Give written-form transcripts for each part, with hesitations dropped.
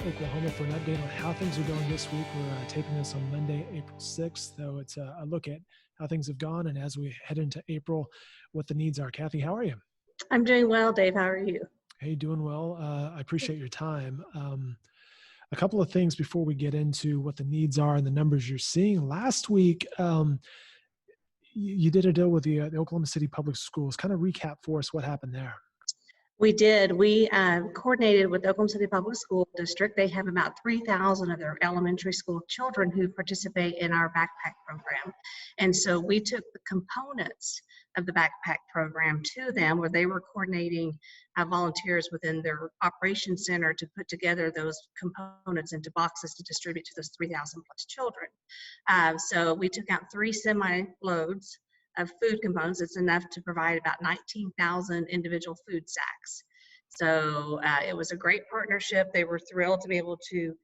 Oklahoma for an update on how things are going this week. We're taping this on Monday, April 6th, so it's a look at how things have gone and as we head into April, what the needs are. Kathy, how are you? I'm doing well, Dave. How are you? Hey, doing well. I appreciate your time. A couple of things before we get into what the needs are and the numbers you're seeing. Last week, you did a deal with the Oklahoma City Public Schools. Kind of recap for us what happened there. We did. We coordinated with the Oklahoma City Public School District. They have about 3,000 of their elementary school children who participate in our backpack program. And so we took the components of the backpack program to them, where they were coordinating volunteers within their operations center to put together those components into boxes to distribute to those 3,000 plus children. So we took out 3 semi-loads of food components. It's enough to provide about 19,000 individual food sacks. So it was a great partnership. They were thrilled to be able to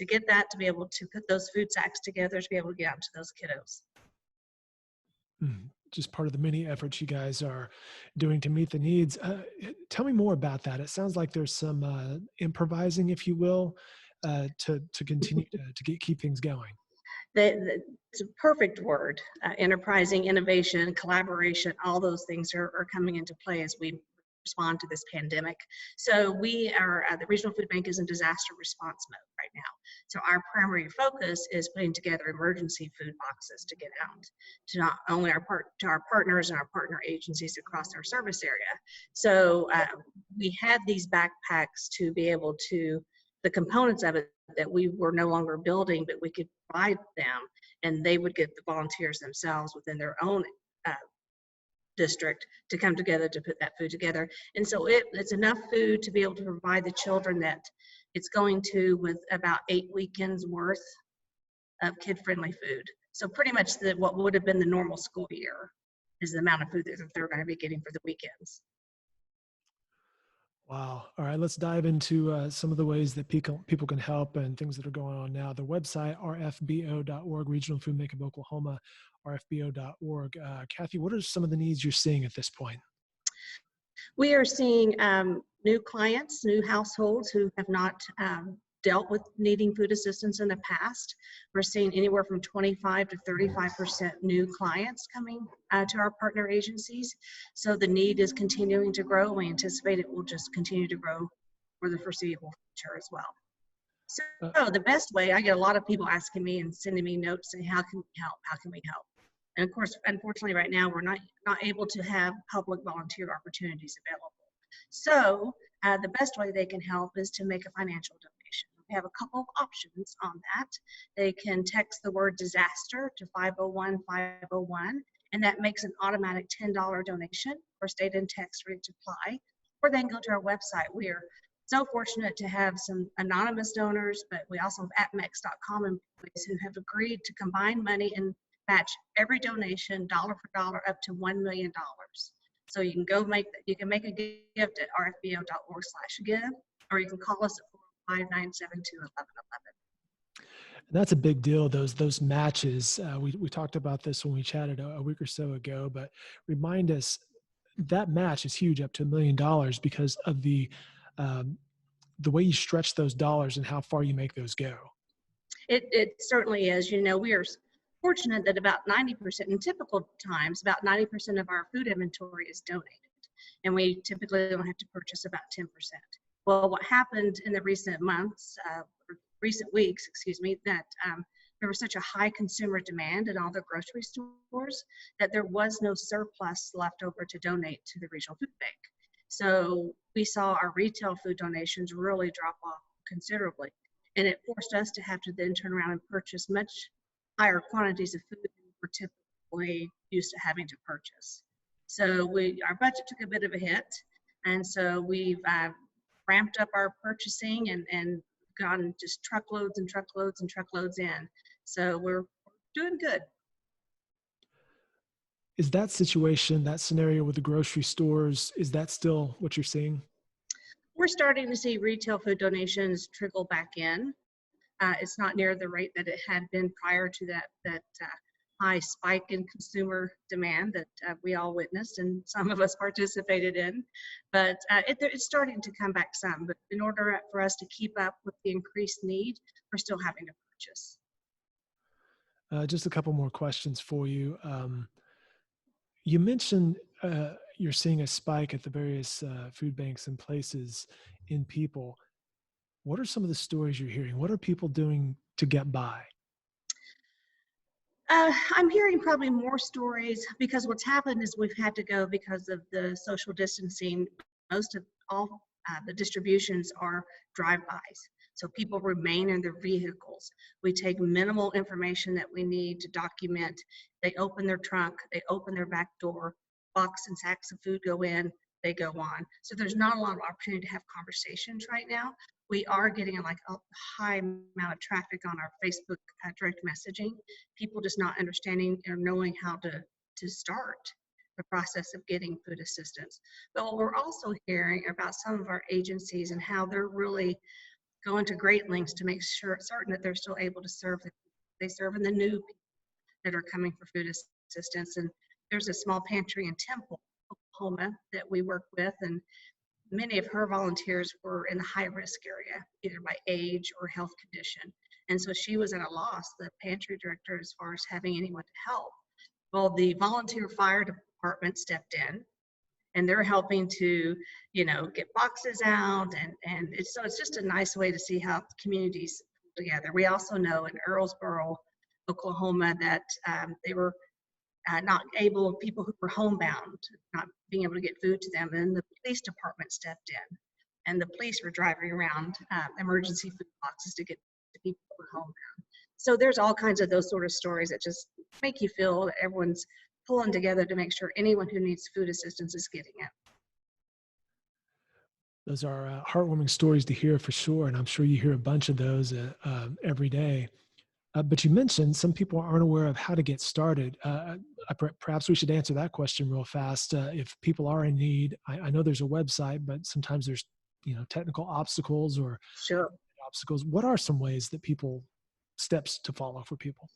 get that, to be able to put those food sacks together, to be able to get out to those kiddos. Just part of the many efforts you guys are doing to meet the needs. Tell me more about that. It sounds like there's some improvising, if you will, to continue to keep things going. It's a perfect word. Enterprising, innovation, collaboration, all those things are coming into play as we respond to this pandemic. So we are, the Regional Food Bank is in disaster response mode right now. So our primary focus is putting together emergency food boxes to get out to not only to our partners and our partner agencies across our service area. So we had these backpacks to be able to, the components of it that we were no longer building, but we could provide them, and they would get the volunteers themselves within their own district to come together to put that food together. And so it's enough food to be able to provide the children that it's going to, with about 8 weekends worth of kid-friendly food. So pretty much what would have been the normal school year is the amount of food that they're going to be getting for the weekends. Wow. All right, let's dive into some of the ways that people can help and things that are going on now. The website, rfbo.org, Regional Food Bank of Oklahoma, rfbo.org. Kathy, what are some of the needs you're seeing at this point? We are seeing new clients, new households who have not dealt with needing food assistance in the past. We're seeing anywhere from 25 to 35% new clients coming to our partner agencies. So the need is continuing to grow. We anticipate it will just continue to grow for the foreseeable future as well. So the best way, I get a lot of people asking me and sending me notes saying, how can we help? How can we help? And of course, unfortunately, right now, we're not able to have public volunteer opportunities available. So the best way they can help is to make a financial donation. We have a couple of options on that. They can text the word disaster to 501-501, and that makes an automatic $10 donation for state and text rate to apply. Or they can go to our website. We're so fortunate to have some anonymous donors, but we also have atmex.com employees who have agreed to combine money and match every donation dollar for dollar up to $1 million. So you can go make a gift at rfbo.org/give, or you can call us at 459-722-1111. That's a big deal. Those matches. We talked about this when we chatted a week or so ago, but remind us that match is huge, up to $1 million, because of the way you stretch those dollars and how far you make those go. It certainly is. You know, we are fortunate that about 90%, in typical times, about 90% of our food inventory is donated, and we typically don't have to purchase about 10%. Well, what happened in the recent months, recent weeks, that there was such a high consumer demand in all the grocery stores that there was no surplus left over to donate to the Regional Food Bank. So we saw our retail food donations really drop off considerably, and it forced us to have to then turn around and purchase much higher quantities of food than we're typically used to having to purchase. So our budget took a bit of a hit, and so we've ramped up our purchasing and gotten just truckloads and truckloads and truckloads in. So we're doing good. Is that situation, that scenario with the grocery stores, is that still what you're seeing? We're starting to see retail food donations trickle back in. It's not near the rate that it had been prior to that high spike in consumer demand that we all witnessed and some of us participated in. But it's starting to come back some. But in order for us to keep up with the increased need, we're still having to purchase. Just a couple more questions for you. You mentioned you're seeing a spike at the various food banks and places in people. What are some of the stories you're hearing? What are people doing to get by? I'm hearing probably more stories because what's happened is we've had to go because of the social distancing. Most of all the distributions are drive-bys. So people remain in their vehicles. We take minimal information that we need to document. They open their trunk, they open their back door, box and sacks of food go in, they go on. So there's not a lot of opportunity to have conversations right now. We are getting like a high amount of traffic on our Facebook direct messaging, people just not understanding or knowing how to start the process of getting food assistance. But what we're also hearing about some of our agencies and how they're really going to great lengths to make sure certain that they're still able to serve they serve in the new people that are coming for food assistance. And there's a small pantry in Temple, Oklahoma that we work with, and many of her volunteers were in the high risk area, either by age or health condition. And so she was at a loss, the pantry director, as far as having anyone to help. Well, the volunteer fire department stepped in and they're helping to, get boxes out. And it's just a nice way to see how communities come together. We also know in Earlsboro, Oklahoma, that they were not able, people who were homebound, not being able to get food to them. And the police department stepped in and the police were driving around emergency food boxes to get to people who were homebound. So there's all kinds of those sort of stories that just make you feel that everyone's pulling together to make sure anyone who needs food assistance is getting it. Those are heartwarming stories to hear for sure. And I'm sure you hear a bunch of those every day. But you mentioned some people aren't aware of how to get started. Perhaps we should answer that question real fast. If people are in need, I know there's a website, but sometimes there's technical obstacles or Sure. obstacles. What are some ways that steps to follow for people?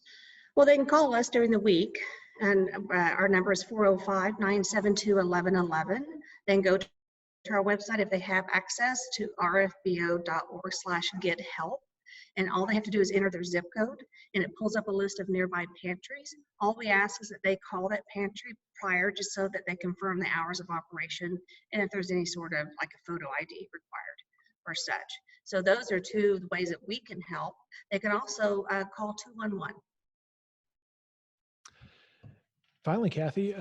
Well, they can call us during the week, and our number is 405-972-1111. Then go to our website if they have access to rfbo.org/gethelp. And all they have to do is enter their zip code, and it pulls up a list of nearby pantries. All we ask is that they call that pantry prior, just so that they confirm the hours of operation and if there's any sort of like a photo ID required or such. So those are two ways that we can help. They can also call 211. Finally, Cathy,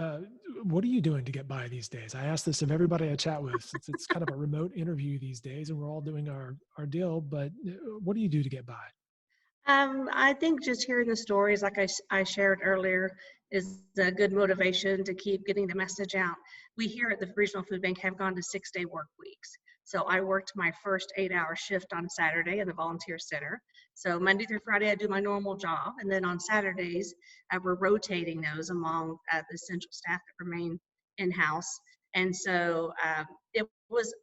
what are you doing to get by these days? I ask this of everybody I chat with. It's kind of a remote interview these days, and we're all doing our deal. But what do you do to get by? I think just hearing the stories, like I shared earlier, is a good motivation to keep getting the message out. We here at the Regional Food Bank have gone to 6-day work weeks. So I worked my first 8-hour shift on Saturday in the volunteer center. So Monday through Friday, I do my normal job. And then on Saturdays, we're rotating those among the essential staff that remain in-house. And so it was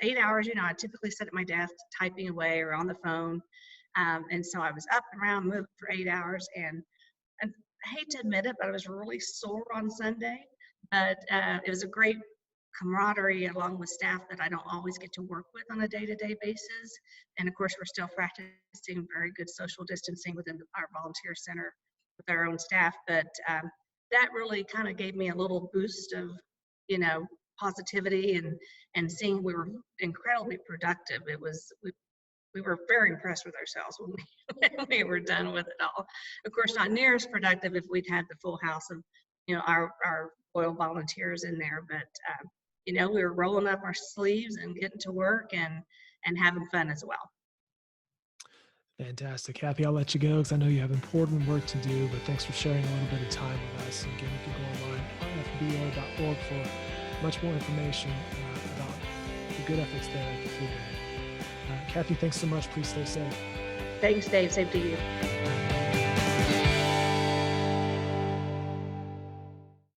8 hours. I typically sit at my desk typing away or on the phone. And so I was up and around, moved for 8 hours. And I hate to admit it, but I was really sore on Sunday. But it was a great camaraderie along with staff that I don't always get to work with on a day-to-day basis. And of course, we're still practicing very good social distancing within our volunteer center with our own staff. But that really kind of gave me a little boost of, positivity and seeing we were incredibly productive. We were very impressed with ourselves when we were done with it all. Of course, not near as productive if we'd had the full house of, our loyal volunteers in there. But, we were rolling up our sleeves and getting to work and having fun as well. Fantastic. Cathy, I'll let you go because I know you have important work to do, but thanks for sharing a little bit of time with us. And again, you can go online, rfbo.org, for much more information about the good efforts there at the food bank. Cathy, thanks so much. Please stay safe. Thanks, Dave. Same to you.